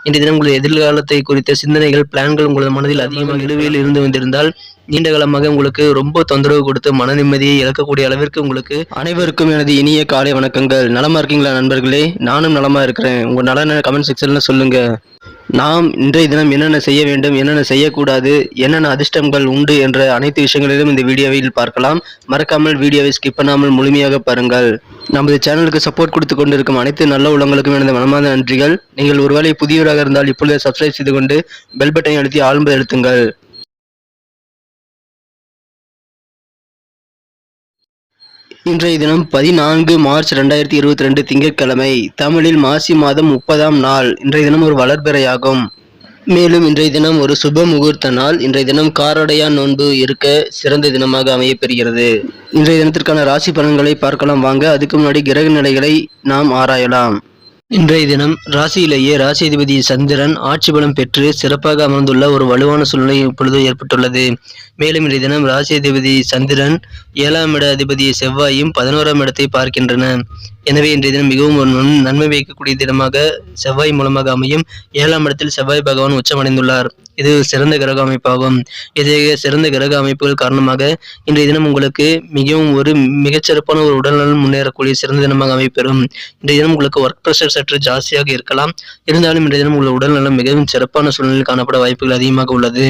இன்றைய தினம் உங்களது எதிர்காலத்தை குறித்த சிந்தனைகள், பிளான்கள் உங்களது மனதில் அதிகமாக நிலுவையில் இருந்து வந்திருந்தால், நீண்ட காலமாக உங்களுக்கு ரொம்ப தொந்தரவு கொடுத்து மன நிம்மதியை இழக்கக்கூடிய அளவிற்கு உங்களுக்கு அனைவருக்கும் எனது இனிய காலை வணக்கங்கள். நலமா இருக்கீங்களா நண்பர்களே? நானும் நலமா இருக்கிறேன். உங்க நலனை கமெண்ட் செக்ஷன்ல சொல்லுங்க. நாம் இன்றைய தினம் என்னென்ன செய்ய வேண்டும், என்னென்ன செய்யக்கூடாது, என்னென்ன அதிர்ஷ்டங்கள் உண்டு என்ற அனைத்து விஷயங்களிலும் இந்த வீடியோவில் பார்க்கலாம். மறக்காமல் வீடியோவை ஸ்கிப் பண்ணாமல் முழுமையாக பாருங்கள். நமது சேனலுக்கு சப்போர்ட் கொடுத்து கொண்டிருக்கும் அனைத்து நல்ல உள்ளங்களுக்கும் எனது மனமார்ந்த நன்றிகள். நீங்கள் ஒருவேளை புதியவராக இருந்தால் இப்பொழுது சப்ஸ்கிரைப் செய்து கொண்டு பெல் பட்டனை அழுத்தி ஆழ்ந்து அழுத்துங்கள். இன்றைய தினம் 14 மார்ச் 2022 திங்கட்கிழமை. தமிழில் மாசி மாதம் 30ஆம் நாள். இன்றைய தினம் ஒரு வளர்பிறையாகும். மேலும் இன்றைய தினம் ஒரு சுப முகூர்த்த நாள். இன்றைய தினம் காரடையான் நோன்பு இருக்க சிறந்த தினமாக அமையப்பெறுகிறது. இன்றைய தினத்திற்கான ராசி பலன்களை பார்க்கலாம் வாங்க. அதுக்கு முன்னாடி கிரக நிலைகளை நாம் ஆராயலாம். இன்றைய தினம் ராசியிலேயே ராசி அதிபதி சந்திரன் ஆட்சி பலம் பெற்று சிறப்பாக அமர்ந்துள்ள ஒரு வலுவான சூழ்நிலை இப்பொழுது ஏற்பட்டுள்ளது. மேலும் இன்றைய தினம் ராசி அதிபதி சந்திரன் 7ஆம் இட அதிபதி செவ்வாயும் 11ஆம் இடத்தை பார்க்கின்றன. எனவே இன்றைய தினம் மிகவும் ஒரு நன்மை வைக்கக்கூடிய தினமாக செவ்வாய் மூலமாக அமையும். 7ஆம் இடத்தில் செவ்வாய் பகவான் உச்சமடைந்துள்ளார். இது சிறந்த கிரக அமைப்பாகும். இத்தகைய சிறந்த கிரக அமைப்புகள் காரணமாக இன்றைய தினம் உங்களுக்கு மிகவும் மிகச்சிறப்பான ஒரு உடல்நலம் முன்னேறக்கூடிய சிறந்த தினமாக அமைப்பெறும். இன்றைய தினம் உங்களுக்கு ஒர்க் ப்ரெஷர் சற்று ஜாஸ்தியாக இருக்கலாம். இருந்தாலும் இன்றைய தினம் உங்கள் உடல்நலம் மிகவும் சிறப்பான சூழ்நிலையில் காணப்பட வாய்ப்புகள் அதிகமாக உள்ளது.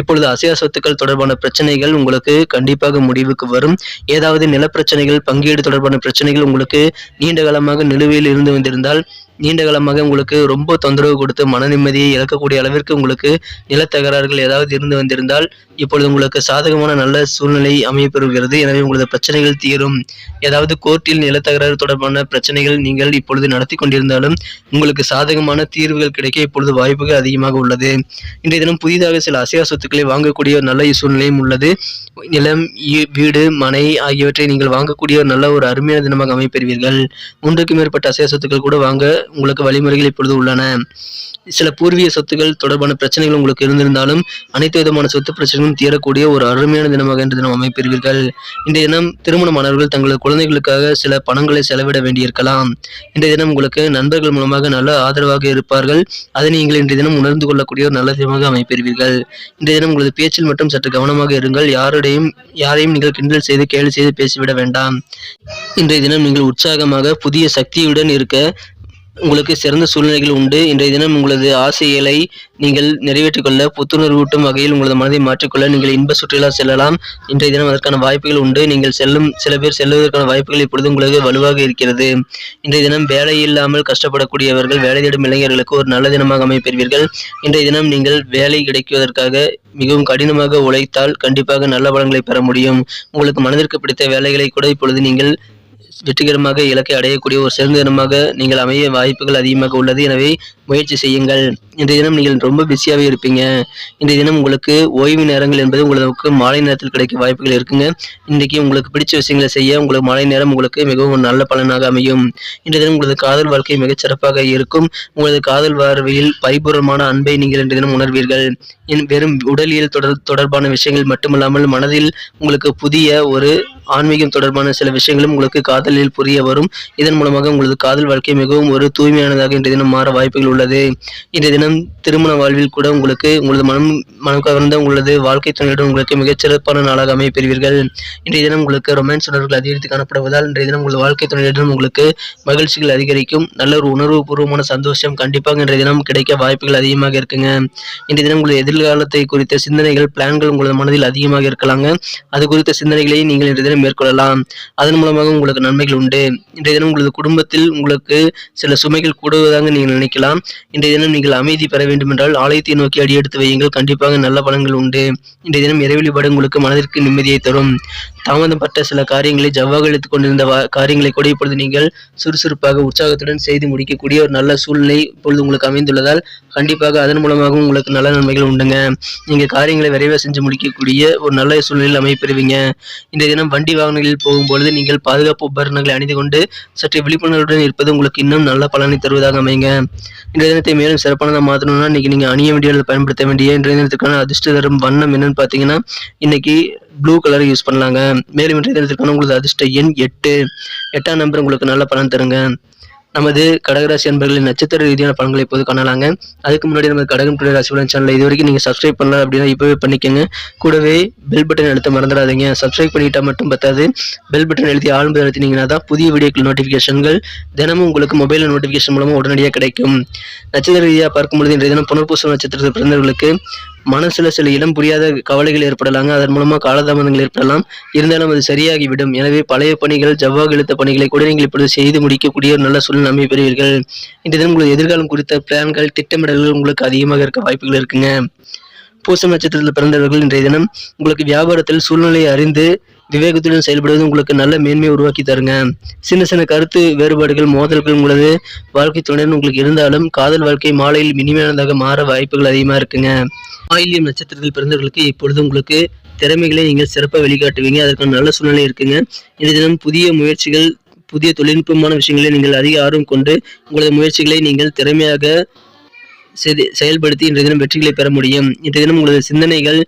இப்பொழுது அசையா சொத்துக்கள் தொடர்பான பிரச்சனைகள் உங்களுக்கு கண்டிப்பாக முடிவுக்கு வரும். ஏதாவது நிலப்பிரச்சனைகள், பங்கீடு தொடர்பான பிரச்சனைகள் உங்களுக்கு நீண்ட காலமாக நிலுவையில் இருந்து வந்திருந்தால், நீண்ட காலமாக உங்களுக்கு ரொம்ப தொந்தரவு கொடுத்து மன நிம்மதியை இழக்கக்கூடிய அளவிற்கு உங்களுக்கு நிலத்தகராறுகள் ஏதாவது இருந்து வந்திருந்தால், இப்பொழுது உங்களுக்கு சாதகமான நல்ல சூழ்நிலை அமையப்பெறுகிறது. எனவே உங்களது பிரச்சனைகள் தீரும். ஏதாவது கோர்ட்டில் நிலத்தகராறு தொடர்பான பிரச்சனைகள் நீங்கள் இப்பொழுது நடத்தி கொண்டிருந்தாலும் உங்களுக்கு சாதகமான தீர்வுகள் கிடைக்க இப்பொழுது வாய்ப்புகள் அதிகமாக உள்ளது. இன்றைய தினம் புதிதாக சில அசையா சொத்துக்களை வாங்கக்கூடிய நல்ல சூழ்நிலையும் உள்ளது. நிலம், வீடு, மனை ஆகியவற்றை நீங்கள் வாங்கக்கூடிய நல்ல ஒரு அருமையான தினமாக அமைப்பெறுவீர்கள். 3க்கும் மேற்பட்ட அசையா சொத்துக்கள் கூட வாங்க உங்களுக்கு வழிமுறைகள் இப்பொழுது உள்ளன. சில பூர்வீக சொத்துக்கள் தொடர்பான பிரச்சனைகள் உங்களுக்கு இருந்திருந்தாலும் அனைத்து விதமான சொத்து பிரச்சனைகளும் தீரக்கூடிய ஒரு அருமையான தினமாக இன்று தினம் அமைப்பெறுவீர்கள். இன்றைய தினம் திருமணமானவர்கள் தங்களது குழந்தைகளுக்காக சில பணங்களை செலவிட வேண்டியிருக்கலாம். இன்றைய தினம் உங்களுக்கு நண்பர்கள் மூலமாக நல்ல ஆதரவாக இருப்பார்கள். அதை நீங்கள் இன்றைய தினம் உணர்ந்து கொள்ளக்கூடிய ஒரு நல்ல தினமாக அமைப்பெறுவீர்கள். இன்றைய தினம் உங்களது பேச்சில் மட்டும் சற்று கவனமாக இருங்கள். யாரையும் நீங்கள் கிண்டல் செய்து கேலி செய்து பேசிவிட வேண்டாம். இன்றைய தினம் நீங்கள் உற்சாகமாக புதிய சக்தியுடன் இருக்க உங்களுக்கு சிறந்த சூழ்நிலைகள் உண்டு. இன்றைய தினம் உங்களது ஆசைகளை நீங்கள் நிறைவேற்றிக் கொள்ள, புத்துணர்வூட்டும் வகையில் உங்களது மனதை மாற்றிக்கொள்ள நீங்கள் இன்ப சுற்றுலா செல்லலாம். இன்றைய தினம் அதற்கான வாய்ப்புகள் உண்டு. நீங்கள் சில பேர் செல்வதற்கான வாய்ப்புகள் இப்பொழுது உங்களுக்கு வலுவாக இருக்கிறது. இன்றைய தினம் வேலை இல்லாமல் கஷ்டப்படக்கூடியவர்கள், வேலை தேடும் இளைஞர்களுக்கு ஒரு நல்ல தினமாக அமைப்பெறுவீர்கள். இன்றைய தினம் நீங்கள் வேலை கிடைக்குவதற்காக மிகவும் கடினமாக உழைத்தால் கண்டிப்பாக நல்ல பலன்களை பெற முடியும். உங்களுக்கு மனதிற்கு பிடித்த வேலைகளை கூட இப்பொழுது நீங்கள் வெற்றிகரமாக இலக்கை அடையக்கூடிய ஒரு சிறந்த தினமாக நீங்கள் அமைய வாய்ப்புகள் அதிகமாக உள்ளது. எனவே முயற்சி செய்யுங்கள். இன்றைய தினம் நீங்கள் ரொம்ப பிஸியாகவே இருப்பீங்க. இன்றைய தினம் உங்களுக்கு ஓய்வு நேரங்கள் என்பது உங்களுக்கு மாலை நேரத்தில் கிடைக்க வாய்ப்புகள் இருக்குங்க. இன்றைக்கு உங்களுக்கு பிடிச்ச விஷயங்களை செய்ய உங்களுக்கு மாலை நேரம் உங்களுக்கு மிகவும் ஒரு நல்ல பலனாக அமையும். இன்றைய தினம் உங்களது காதல் வாழ்க்கை மிகச் சிறப்பாக இருக்கும். உங்களது காதல் பார்வையில் பரிபூர்ணமான அன்பை நீங்கள் இன்றைய தினம் உணர்வீர்கள். வெறும் உடலியல் தொடர்பான விஷயங்கள் மட்டுமல்லாமல் மனதில் உங்களுக்கு புதிய ஒரு ஆன்மீகம் தொடர்பான சில விஷயங்களும் உங்களுக்கு காதலில் புரிய வரும். இதன் மூலமாக உங்களது காதல் வாழ்க்கை மிகவும் ஒரு தூய்மையானதாக இன்றைய தினம் மாற வாய்ப்புகள் உள்ளது. இன்றைய தினம் திருமண வாழ்வில் கூட உங்களுக்கு உங்களது மனம் கவர்ந்த உங்களது வாழ்க்கை துணையுடன் உங்களுக்கு மிகச்சிறப்பான நாளாக அமைப்பெறுவீர்கள். இன்றைய தினம் உங்களுக்கு ரொமான்ஸ் உணர்வுகள் அதிகரித்து காணப்படுவதால் இன்றைய தினம் உங்களது வாழ்க்கை துணையுடன் உங்களுக்கு மகிழ்ச்சிகள் அதிகரிக்கும். நல்ல ஒரு உணர்வு பூர்வமான சந்தோஷம் கண்டிப்பாக இன்றைய தினம் கிடைக்க வாய்ப்புகள் அதிகமாக இருக்குங்க. இன்றைய தினம் உங்களது எதிர்காலத்தை குறித்த சிந்தனைகள், பிளான்கள் உங்களது மனதில் அதிகமாக இருக்கலாங்க. அது குறித்த சிந்தனைகளை நீங்கள் இன்றைய தினம் மேற்கொள்ளலாம். அதன் மூலமாக உங்களுக்கு நன்மைகள் உண்டு. இன்றைய தினம் உங்களது குடும்பத்தில் உங்களுக்கு சில சுமைகள் கூடுவதாக நீங்கள் நினைக்கலாம். இன்றைய தினம் நீங்கள் அமைதி பெற வேண்டும் என்றால் ஆலயத்தை நோக்கி அடியெடுத்து வையுங்கள். கண்டிப்பாக நல்ல பலன்கள் உண்டு. இன்றைய தினம் இறை வழிபாடு உங்களுக்கு மனதிற்கு நிம்மதியை தரும். தாமதப்பட்ட சில காரியங்களை ஜவ்வாக எடுத்துக் கொண்டிருந்த காரியங்களை கூட இப்பொழுது நீங்கள் சுறுசுறுப்பாக உற்சாகத்துடன் செய்து முடிக்கக்கூடிய ஒரு நல்ல சூழ்நிலை இப்பொழுது உங்களுக்கு அமைந்துள்ளதால் கண்டிப்பாக அதன் மூலமாக உங்களுக்கு நல்ல நன்மைகள் உண்டுங்க. நீங்க காரியங்களை விரைவாக செஞ்சு முடிக்கக்கூடிய ஒரு நல்ல சூழ்நிலையில் அமைப்பெறுவீங்க. இன்றைய தினம் வண்டி வாகனங்களில் போகும்பொழுது நீங்கள் பாதுகாப்பு உபகரணங்களை அணிந்து கொண்டு சற்று விழிப்புணர்வுடன் இருப்பது உங்களுக்கு இன்னும் நல்ல பலனை தருவதாக அமைங்க. இன்றைய தினத்தை மேலும் சிறப்பானதாக மாற்றணும்னா இன்னைக்கு நீங்க அணிய வேண்டிய பயன்படுத்த வேண்டிய இன்றைய தினத்துக்கான அதிர்ஷ்ட தரும் வண்ணம் என்னன்னு பாத்தீங்கன்னா இன்னைக்கு ப்ளூ கலர் யூஸ் பண்ணலாங்க. மேலும் இன்றைய தினத்திற்கான உங்களது அதிர்ஷ்ட எண் 8. 8ஆம் நம்பர் உங்களுக்கு நல்ல பலன் தருங்க. நமது கடகராசி அன்பர்களின் நட்சத்திர ரீதியான பலன்களை இப்போது காணலாங்க. அதுக்கு முன்னாடி நம்ம கடகம் டுடே ராசி பலன் சேனலை இது வரைக்கும் நீங்கள் சப்ஸ்கிரைப் பண்ணல அப்படின்னா இப்போவே பண்ணிக்கோங்க. கூடவே பெல் பட்டன் அழுத்த மறந்துடாதீங்க. சப்ஸ்கிரைப் பண்ணிட்டா மட்டும் பத்தாது, பெல் பட்டன் எழுதி ஆழ்ந்து அழுத்தினீங்கன்னா தான் புதிய வீடியோக்கள் நோட்டிஃபிகேஷன்கள் தினமும் உங்களுக்கு மொபைல் நோட்டிஃபிகேஷன் மூலமாக உடனடியாக கிடைக்கும். நட்சத்திர ரீதியாக பார்க்கும்பொழுது இன்றைய தினம் புனர்பூசம் நட்சத்திரத்தில் பிறந்தவர்களுக்கு மனசுல சில இடம் புரியாத கவலைகள் ஏற்படலாங்க. அதன் மூலமா காலதாமதங்கள் ஏற்படலாம். இருந்தாலும் அது சரியாகிவிடும். எனவே பழைய பணிகள், ஜவ்வாக இழுத்த பணிகளை கூட நீங்கள் இப்பொழுது செய்து முடிக்கக்கூடிய ஒரு நல்ல சூழ்நிலை அமைப்பெறுவீர்கள். இன்றைய தினம் உங்களுக்கு எதிர்காலம் குறித்த பிளான்கள், திட்டமிடல்கள் உங்களுக்கு அதிகமாக இருக்க வாய்ப்புகள் இருக்குங்க. பூசம் நட்சத்திரத்தில் பிறந்தவர்கள் இன்றைய தினம் உங்களுக்கு வியாபாரத்தில் சூழ்நிலையை அறிந்து விவேகத்துடன் செயல்படுவது உங்களுக்கு நல்ல மேன்மையை உருவாக்கி தருங்க. சின்ன சின்ன கருத்து வேறுபாடுகள், மோதல்கள் உங்களது வாழ்க்கை துணையுடன் உங்களுக்கு இருந்தாலும் காதல் வாழ்க்கை மாலையில் இனிமையானதாக மாற வாய்ப்புகள் அதிகமாக இருக்குங்க. ஆயில்யம் நட்சத்திரத்தில் பிறந்தவர்களுக்கு இப்பொழுது உங்களுக்கு திறமைகளை நீங்கள் சிறப்பாக வெளிக்காட்டுவீங்க. அதற்கான நல்ல சூழ்நிலை இருக்குங்க. இந்த தினம் புதிய முயற்சிகள், புதிய தொழில்நுட்பமான விஷயங்களை நீங்கள் அதிக ஆர்வம் கொண்டு உங்களது முயற்சிகளை நீங்கள் திறமையாக செயல்படுத்தி இன்றைய தினம் வெற்றிகளை பெற முடியும். இன்றைய தினம் உங்களது சிந்தனைகள்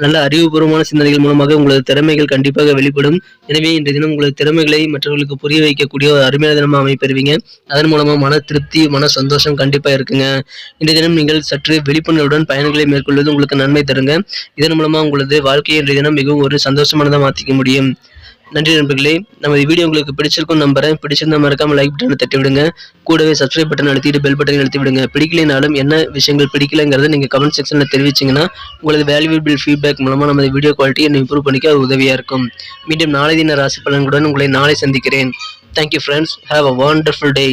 நல்ல அறிவுபூர்வமான சிந்தனைகள் மூலமாக உங்களது திறமைகள் கண்டிப்பாக வெளிப்படும். எனவே இன்றைய தினம் உங்களது திறமைகளை மற்றவர்களுக்கு புரிய வைக்கக்கூடிய ஒரு அருமையான தினமாக அமைப்பெறுவீங்க. அதன் மூலமாக மன திருப்தி, மன சந்தோஷம் கண்டிப்பாக இருக்குங்க. இன்றைய தினம் நீங்கள் சற்று விழிப்புணர்வுடன் பயணங்களை மேற்கொள்வது உங்களுக்கு நன்மை தருங்க. இதன் மூலமாக உங்களது வாழ்க்கையை இன்றைய தினம் மிகவும் ஒரு சந்தோஷமானதாக மாற்றிக்க முடியும். நன்றி நண்பர்களே. நமது வீடியோ உங்களுக்கு பிடிச்சிருக்கும் நம்புறேன். பிடிச்சிருந்தா மறக்காம லைக் பட்டனை தட்டி விடுங்க. கூடவே சப்ஸ்கிரைப் பட்டன் அழுத்திட்டு பெல் பட்டனை அழுத்தி விடுங்க. பிடிக்கலைனாலும் என்ன விஷயங்கள் பிடிக்கலைங்கிறத நீங்கள் கமெண்ட் செக்ஷனில் தெரிவிச்சிங்கன்னா உங்களது வேல்யூபிள் ஃபீட்பேக் மூலமாக நமது வீடியோ குவாலிட்டியை இம்ப்ரூவ் பண்ணிக்க அது உதவியாக இருக்கும். மீண்டும் நாளை தின ராசி பலன்களுடன் உங்களை நாளை சந்திக்கிறேன். Thank you friends. Have a wonderful day.